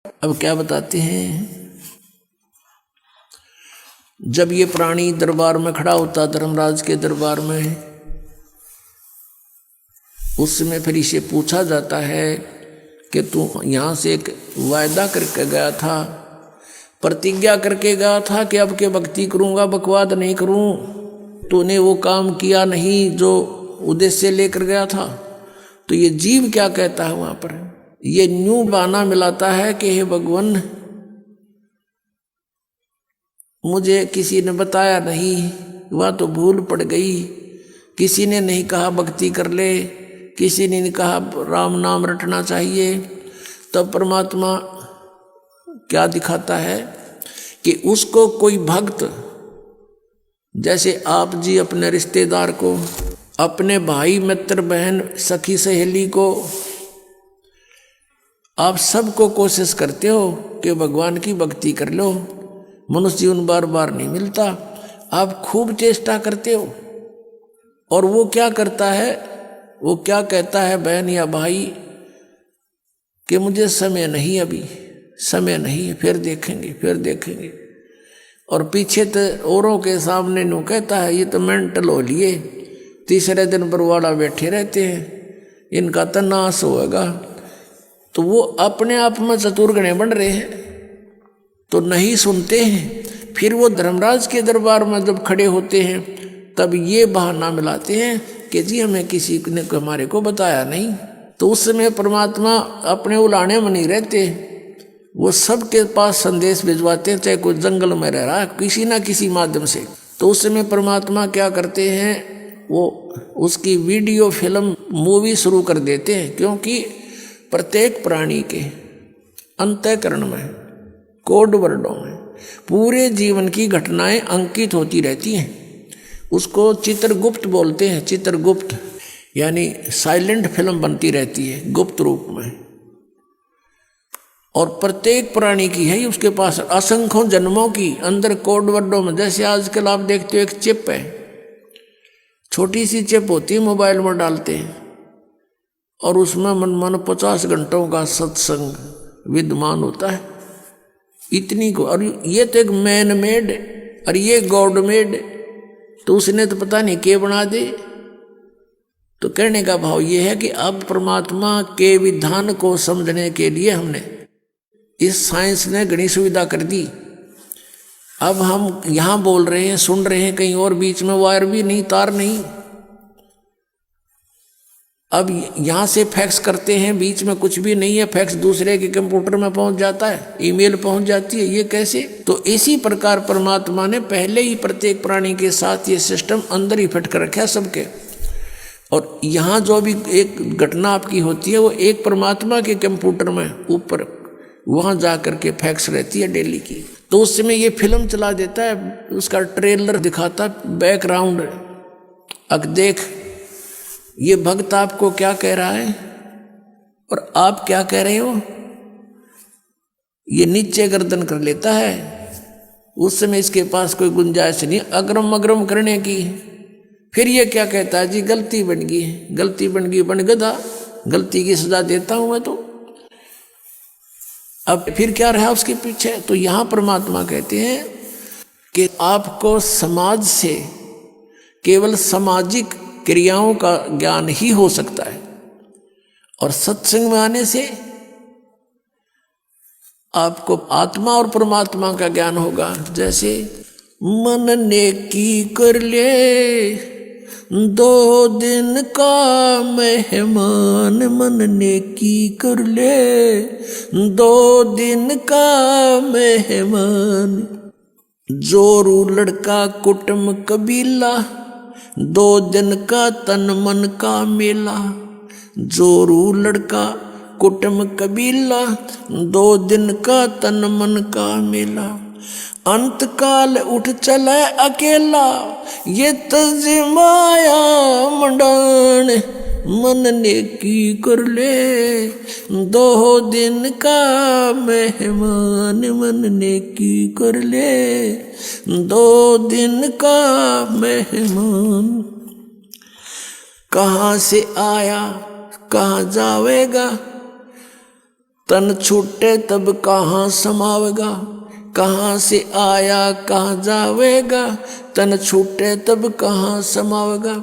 अब क्या बताते हैं, जब ये प्राणी दरबार में खड़ा होता, धर्मराज के दरबार में, उस समय फिर इसे पूछा जाता है कि तू यहाँ से एक वायदा करके गया था, प्रतिज्ञा करके गया था कि अब के भक्ति करूँगा, बकवाद नहीं करूँ, तूने वो काम किया नहीं जो उद्देश्य लेकर गया था। तो ये जीव क्या कहता है वहाँ पर, ये न्यू बहाना मिलाता है कि हे भगवान, मुझे किसी ने बताया नहीं, वह तो भूल पड़ गई, किसी ने नहीं कहा भक्ति कर ले, किसी ने नहीं कहा राम नाम रटना चाहिए। तब परमात्मा क्या दिखाता है कि उसको कोई भक्त, जैसे आप जी अपने रिश्तेदार को, अपने भाई मित्र बहन सखी सहेली को, आप सबको कोशिश करते हो कि भगवान की भक्ति कर लो, मनुष्य जीवन बार बार नहीं मिलता, आप खूब चेष्टा करते हो। और वो क्या करता है, वो क्या कहता है बहन या भाई कि मुझे समय नहीं, अभी समय नहीं है, फिर देखेंगे फिर देखेंगे। और पीछे तो औरों के सामने नो कहता है ये तो मेंटल हो लिए, तीसरे दिन बरवाड़ा बैठे रहते हैं, इनका तो नाश होगा। तो वो अपने आप में चतुर्गणे बन रहे हैं, तो नहीं सुनते हैं। फिर वो धर्मराज के दरबार में जब खड़े होते हैं तब ये बहाना मिलाते हैं कि जी हमें किसी ने हमारे को बताया नहीं। तो उस समय परमात्मा अपने उलाने में नहीं रहते, वो सबके पास संदेश भिजवाते हैं, चाहे कोई जंगल में रह रहा है किसी ना किसी माध्यम से। तो उस समय परमात्मा क्या करते हैं, वो उसकी वीडियो फिल्म मूवी शुरू कर देते हैं, क्योंकि प्रत्येक प्राणी के अंतःकरण में, कोड वर्डों में पूरे जीवन की घटनाएं अंकित होती रहती हैं। उसको चित्रगुप्त बोलते हैं, चित्रगुप्त यानी साइलेंट फिल्म बनती रहती है गुप्त रूप में। और प्रत्येक प्राणी की है उसके पास असंख्यों जन्मों की अंदर कोड वर्डों में। जैसे आजकल आप देखते हो एक चिप है, छोटी सी चिप होती है, मोबाइल में डालते हैं और उसमें मन 50 घंटों का सत्संग विद्यमान होता है, इतनी को। और ये तो एक मैन मेड और ये गॉड मेड, तो उसने तो पता नहीं क्या बना दे। तो कहने का भाव ये है कि अब परमात्मा के विधान को समझने के लिए हमने इस साइंस ने घनी सुविधा कर दी। अब हम यहाँ बोल रहे हैं, सुन रहे हैं, कहीं और बीच में वायर भी नहीं, तार नहीं। अब यहाँ से फैक्स करते हैं, बीच में कुछ भी नहीं है, फैक्स दूसरे के कंप्यूटर में पहुँच जाता है, ईमेल पहुँच जाती है, ये कैसे? तो इसी प्रकार परमात्मा ने पहले ही प्रत्येक प्राणी के साथ ये सिस्टम अंदर ही फिट कर रखा है सबके। और यहाँ जो भी एक घटना आपकी होती है वो एक परमात्मा के कंप्यूटर में ऊपर वहाँ जा करके फैक्स रहती है डेली की। तो उस समय ये फिल्म चला देता है, उसका ट्रेलर दिखाता, बैकग्राउंड। अब देख ये भक्त आपको क्या कह रहा है और आप क्या कह रहे हो, ये नीचे गर्दन कर लेता है। उस समय इसके पास कोई गुंजाइश नहीं अग्रम अग्रम करने की। फिर ये क्या कहता है, जी गलती बन गई, गलती बन गई, बन गधा, गलती की सजा देता हूं मैं। तो अब फिर क्या रहा उसके पीछे? तो यहां परमात्मा कहते हैं कि आपको समाज से केवल सामाजिक क्रियाओं का ज्ञान ही हो सकता है, और सत्संग में आने से आपको आत्मा और परमात्मा का ज्ञान होगा। जैसे मन नेकी कर ले 2 दिन का मेहमान, मन नेकी कर ले 2 दिन का मेहमान। जोरू लड़का कुटुंब कबीला 2 दिन का तन मन का मेला। जोरू लड़का कुटुंब कबीला 2 दिन का तन मन का मेला। अंत काल उठ चले अकेला ये तजमाया मंडान। मन नेकी कर ले 2 दिन का मेहमान, मन नेकी कर ले 2 दिन का मेहमान। कहाँ से आया कहाँ जावेगा, तन छूटे तब कहाँ समावेगा, कहाँ से आया कहाँ जावेगा, तन छूटे तब कहाँ समावेगा।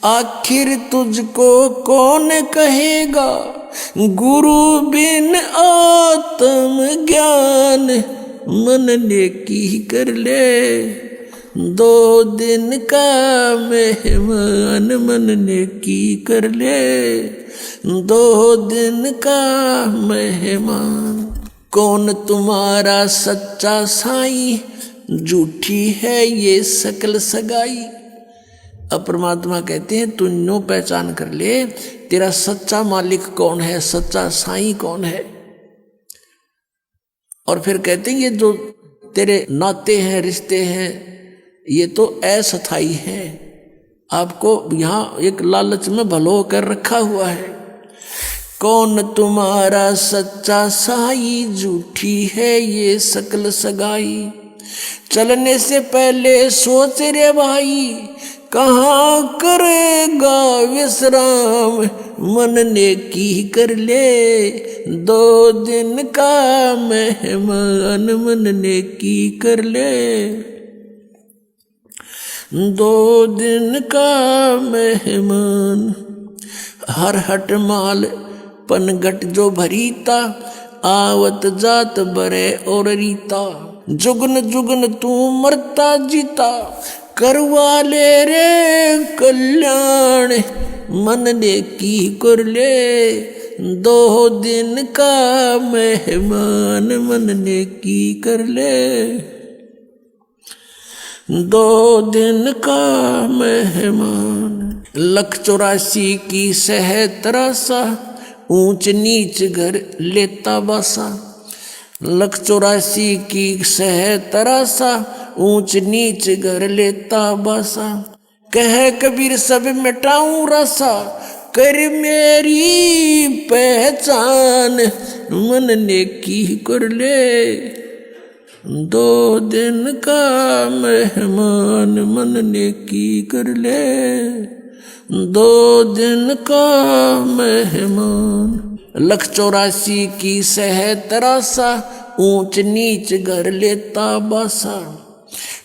आखिर तुझको कौन कहेगा, गुरु बिन आत्म ज्ञान, मन नेकी कर ले, 2 दिन का मेहमान, मन नेकी कर ले, 2 दिन का मेहमान। कौन तुम्हारा सच्चा साईं, झूठी है ये सकल सगाई। अब परमात्मा कहते हैं तू नो पहचान कर ले, तेरा सच्चा मालिक कौन है, सच्चा साईं कौन है। और फिर कहते हैं ये जो तेरे नाते हैं, रिश्ते हैं, ये तो अस्थाई है। आपको यहाँ एक लालच में भलो कर रखा हुआ है। कौन तुम्हारा सच्चा साई, झूठी है ये सकल सगाई। चलने से पहले सोच रे भाई, कहाँ करेगा विश्राम, मन नेकी कर ले, 2 दिन का मेहमान, मन नेकी कर ले, 2 दिन का मेहमान। हर हट माल पनगट जो भरीता, आवत जात बरे और रीता, जुगन जुगन तू मरता जीता, करवा ले रे कल्याण, मन नेकी कर ले, 2 दिन का मेहमान, मन नेकी कर ले, 2 दिन का मेहमान। 184 की सह तरासा, ऊंच नीच घर लेता बासा। 184 की सह तरासा, ऊंच नीच घर लेता बासा। कह कबीर सब मिटाऊं रासा, कर मेरी पहचान, मन नेकी कर ले, 2 दिन का मेहमान, मन नेकी कर ले, 2 दिन का मेहमान। 184 की सह तरासा, ऊंच नीच घर लेता बासा।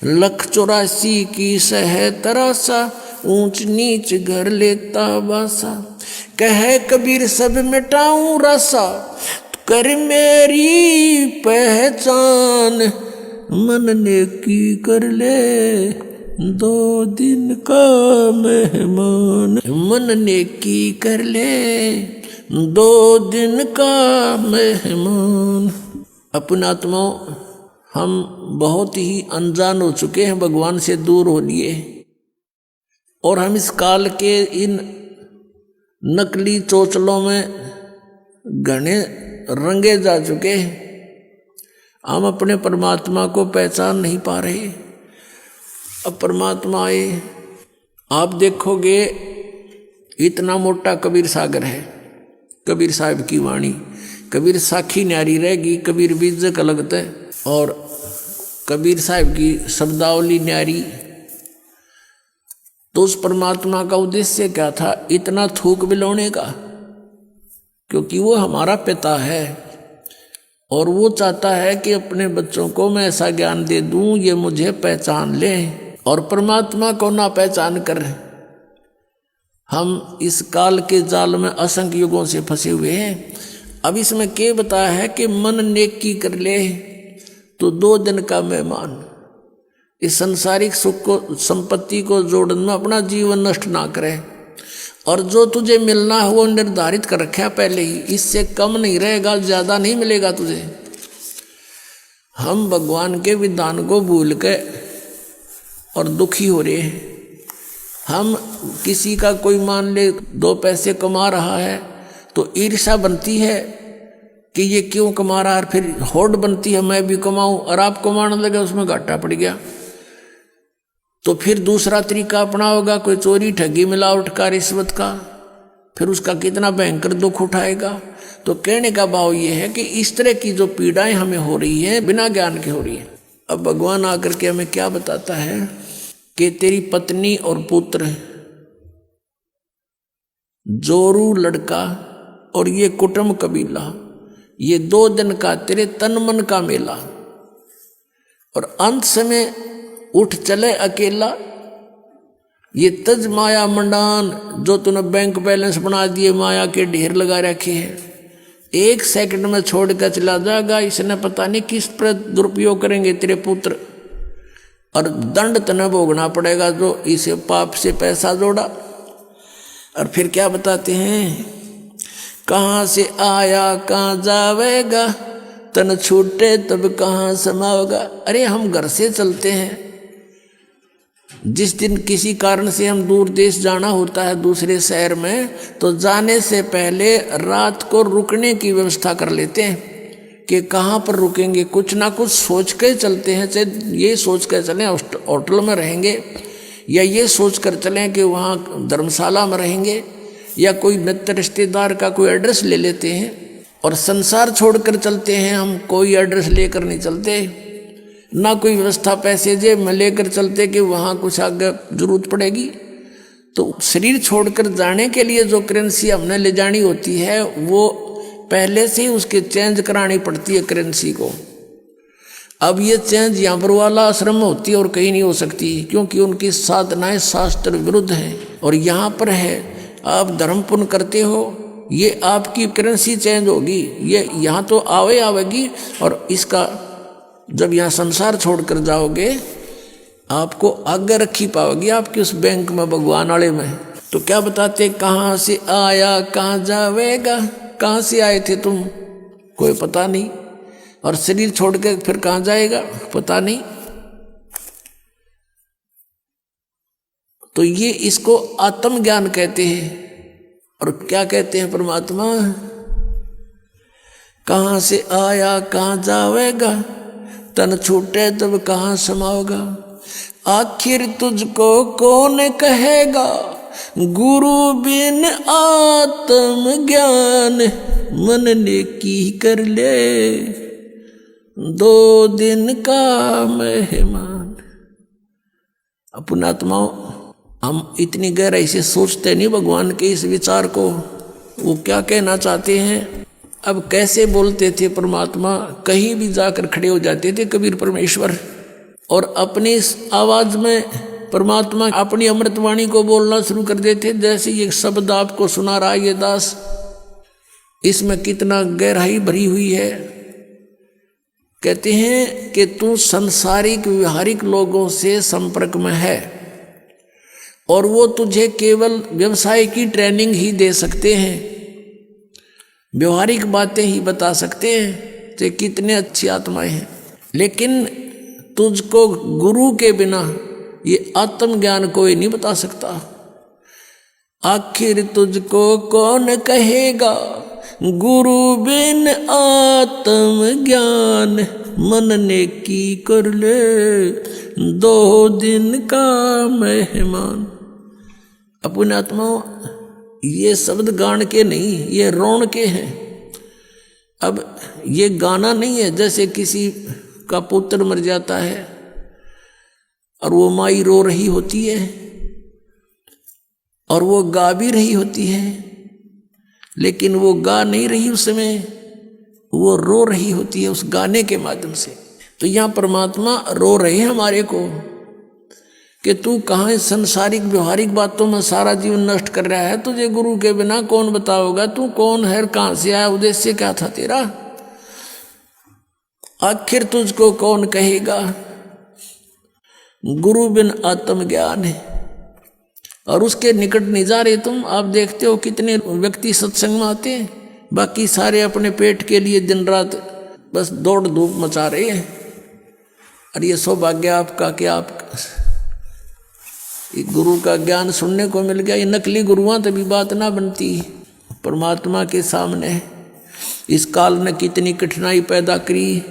184 की सह तरासा, ऊंच नीच घर लेता बासा। कह कबीर सब मिटाऊं रासा, कर मेरी पहचान, मन नेकी कर ले, 2 दिन का मेहमान, मन नेकी कर ले, 2 दिन का मेहमान। अपने आत्माओं, हम बहुत ही अनजान हो चुके हैं, भगवान से दूर हो लिए, और हम इस काल के इन नकली चोचलों में घने रंगे जा चुके हैं। हम अपने परमात्मा को पहचान नहीं पा रहे। अब परमात्मा आए, आप देखोगे इतना मोटा कबीर सागर है, कबीर साहब की वाणी, कबीर साखी न्यारी रहेगी, कबीर बीजक अलगत है, और कबीर साहब की शब्दावली न्यारी। तो उस परमात्मा का उद्देश्य क्या था इतना थूक बिलोने का? क्योंकि वो हमारा पिता है और वो चाहता है कि अपने बच्चों को मैं ऐसा ज्ञान दे दूं ये मुझे पहचान ले। और परमात्मा को ना पहचान कर हम इस काल के जाल में असंख्य युगों से फंसे हुए हैं। अब इसमें क्या बताया है कि मन नेकी कर ले तो 2 दिन का मेहमान। इस संसारिक सुख को, संपत्ति को जोड़ने में अपना जीवन नष्ट ना करे, और जो तुझे मिलना है वो निर्धारित कर रखा पहले ही, इससे कम नहीं रहेगा, ज्यादा नहीं मिलेगा तुझे। हम भगवान के विधान को भूल के और दुखी हो रहे हैं। हम किसी का कोई मान ले 2 पैसे कमा रहा है तो ईर्ष्या बनती है कि ये क्यों कमा रहा है, फिर होड़ बनती है मैं भी कमाऊं, और आप कमाने लगे उसमें घाटा पड़ गया तो फिर दूसरा तरीका अपना होगा, कोई चोरी ठगी मिलावट का, रिश्वत का, फिर उसका कितना भयंकर दुख उठाएगा। तो कहने का भाव ये है कि इस तरह की जो पीड़ाएं हमें हो रही है बिना ज्ञान के हो रही है। अब भगवान आकर के हमें क्या बताता है कि तेरी पत्नी और पुत्र, जोरू लड़का और ये कुटुंब कबीला, ये 2 दिन का तेरे तन मन का मेला, और अंत समय उठ चले अकेला। ये तज माया मंडान, जो तूने बैंक बैलेंस बना दिए, माया के ढेर लगा रखे हैं, 1 सेकंड में छोड़ कर चला जाएगा। इसने पता नहीं किस पर दुरुपयोग करेंगे तेरे पुत्र, और दंड तने भोगना पड़ेगा जो इसे पाप से पैसा जोड़ा। और फिर क्या बताते हैं, कहाँ से आया कहाँ जावेगा, तन छूटे तब कहाँ समाओगा। अरे हम घर से चलते हैं, जिस दिन किसी कारण से हम दूर देश जाना होता है दूसरे शहर में, तो जाने से पहले रात को रुकने की व्यवस्था कर लेते हैं कि कहाँ पर रुकेंगे। कुछ ना कुछ सोच कर चलते हैं, चाहे ये सोच कर चलें होटल में रहेंगे, या ये सोच कर चलें कि वहाँ धर्मशाला में रहेंगे, या कोई मित्र रिश्तेदार का कोई एड्रेस ले लेते हैं। और संसार छोड़कर चलते हैं हम, कोई एड्रेस लेकर नहीं चलते, ना कोई व्यवस्था पैसे जेब में लेकर चलते कि वहाँ कुछ आगे जरूरत पड़ेगी। तो शरीर छोड़कर जाने के लिए जो करेंसी हमने ले जानी होती है, वो पहले से ही उसके चेंज करानी पड़ती है करेंसी को। अब ये चेंज यहाँ पर वाला आश्रम में होती है और कहीं नहीं हो सकती, क्योंकि उनकी साधनाएं शास्त्र विरुद्ध हैं। और यहाँ पर है, आप धर्म पुण्य करते हो, ये आपकी करेंसी चेंज होगी, ये यहाँ तो आवेगी, और इसका जब यहाँ संसार छोड़कर जाओगे आपको आगे रखी पाओगी आपकी उस बैंक में, भगवान वाले में। तो क्या बताते, कहाँ से आया कहाँ जावेगा, कहाँ से आए थे तुम कोई पता नहीं, और शरीर छोड़ के फिर कहाँ जाएगा पता नहीं। तो ये इसको आत्मज्ञान कहते हैं। और क्या कहते हैं परमात्मा, कहाँ से आया कहाँ जावेगा, तन छूटे तब कहाँ समाओगा। आखिर तुझको कौन कहेगा, गुरु बिन आत्म ज्ञान, मन ने की कर ले 2 दिन का मेहमान। अपनात्माओं, हम इतनी गहराई से सोचते नहीं भगवान के इस विचार को, वो क्या कहना चाहते हैं। अब कैसे बोलते थे परमात्मा, कहीं भी जाकर खड़े हो जाते थे कबीर परमेश्वर, और अपनी इस आवाज में परमात्मा अपनी अमृतवाणी को बोलना शुरू कर देते। जैसे ये शब्द आपको सुना रहा है ये दास, इसमें कितना गहराई भरी हुई है। कहते हैं कि तू संसारिक व्यवहारिक लोगों से संपर्क में है, और वो तुझे केवल व्यवसाय की ट्रेनिंग ही दे सकते हैं, व्यवहारिक बातें ही बता सकते हैं, तो कितने अच्छी आत्माएं हैं। लेकिन तुझको गुरु के बिना ये आत्मज्ञान कोई नहीं बता सकता। आखिर तुझको कौन कहेगा, गुरु बिन आत्म ज्ञान, मन ने की कर ले 2 दिन का मेहमान। अपने आत्माओं, ये शब्द गान के नहीं, ये रोण के हैं। अब ये गाना नहीं है, जैसे किसी का पुत्र मर जाता है और वो माई रो रही होती है और वो गा भी रही होती है, लेकिन वो गा नहीं रही उस समय, वो रो रही होती है उस गाने के माध्यम से। तो यहाँ परमात्मा रो रहे हैं हमारे को कि तू कहाँ संसारिक व्यवहारिक बातों में सारा जीवन नष्ट कर रहा है, तुझे गुरु के बिना कौन बताओगा, तू कौन है, कहाँ से आया, उद्देश्य क्या था तेरा। आखिर तुझको कौन कहेगा, गुरु बिन आत्मज्ञान है। और उसके निकट नहीं जा रहे तुम। आप देखते हो कितने व्यक्ति सत्संग में आते हैं, बाकी सारे अपने पेट के लिए दिन रात बस दौड़ धूप मचा रहे हैं। और ये सौभाग्य आपका कि आप गुरु का ज्ञान सुनने को मिल गया। ये नकली गुरुआं तभी बात ना बनती परमात्मा के सामने। इस काल ने कितनी कठिनाई पैदा करी,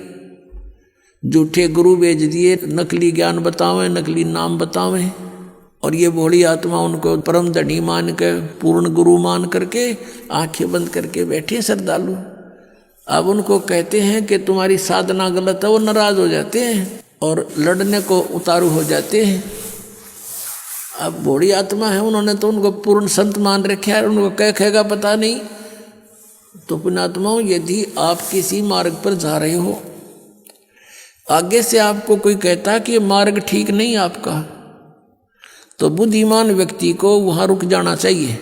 झूठे गुरु भेज दिए, नकली ज्ञान बतावें, नकली नाम बतावें, और ये भोली आत्मा उनको परम धनी मान के, पूर्ण गुरु मान करके आंखें बंद करके बैठे श्रद्धालु। अब उनको कहते हैं कि तुम्हारी साधना गलत है, वो नाराज हो जाते हैं और लड़ने को उतारू हो जाते हैं। अब भोली आत्मा है, उन्होंने तो उनको पूर्ण संत मान रखे है, उनको क्या कहेगा पता नहीं, तो पुण्यात्माओं, यदि आप किसी मार्ग पर जा रहे हो, आगे से आपको कोई कहता है कि ये मार्ग ठीक नहीं आपका, तो बुद्धिमान व्यक्ति को वहां रुक जाना चाहिए,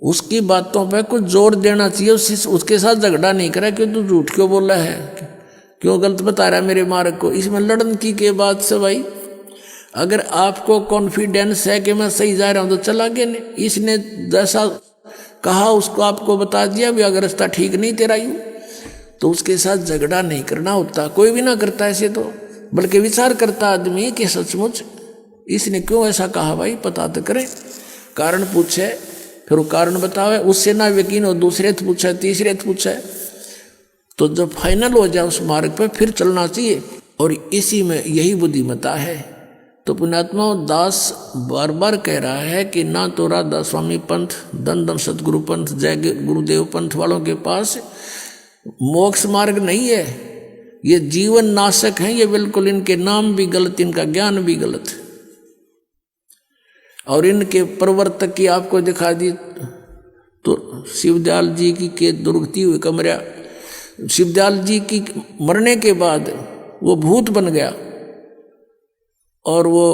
उसकी बातों पे कुछ जोर देना चाहिए, उसके साथ झगड़ा नहीं करा कि तू झूठ क्यों बोल रहा है, क्यों गलत बता रहा है मेरे मार्ग को। इसमें लड़न की के बाद से भाई, अगर आपको कॉन्फिडेंस है कि मैं सही जा रहा हूं तो चला गया, नहीं इसने जैसा कहा उसको आपको बता दिया भी, अगर रास्ता ठीक नहीं तेरा यूं, तो उसके साथ झगड़ा नहीं करना होता। कोई भी ना करता ऐसे तो, बल्कि विचार करता आदमी कि सचमुच इसने क्यों ऐसा कहा, भाई पता तो करें, कारण पूछे, फिर वो कारण बतावे, उससे ना यकीन हो दूसरे से पूछे, तीसरे से पूछे, तो जब फाइनल हो जाए उस मार्ग पर फिर चलना चाहिए। और इसी में यही बुद्धिमता है। तो पुण्यात्मा दास बार बार कह रहा है कि ना तो राधा स्वामी पंथ, दन दन सतगुरु पंथ, जय गुरुदेव पंथ वालों के पास मोक्ष मार्ग नहीं है, ये जीवन नाशक है, ये बिल्कुल, इनके नाम भी गलत, इनका ज्ञान भी गलत, और इनके प्रवर्तक की आपको दिखा दी तो शिवदयाल जी की के दुर्गति हुई कमरा, शिवदयाल जी की मरने के बाद वो भूत बन गया, और वो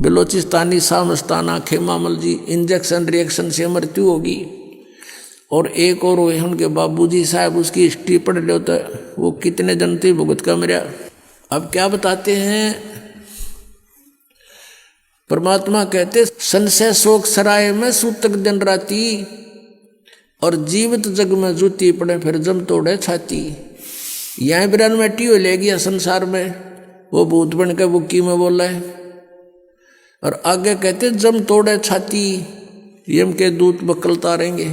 बिलोचिस्तानी सामस्ताना खेमामल जी इंजेक्शन रिएक्शन से मृत्यु होगी। और एक और हुए उनके बाबूजी साहब, उसकी हिस्ट्री पढ़ लो तो वो कितने जन थे भुगत का मेरा। अब क्या बताते हैं परमात्मा, कहते संशय शोक सराय में सूतक दिन राती, और जीवित जग में जूती पड़े फिर जम तोड़े छाती। यहाँ बिरान मैटी हो ले गया संसार में, वो भूत बन के बुक्की में बोला है। और आगे कहते जम तोड़े छाती, यम के दूत बकलता रहेंगे।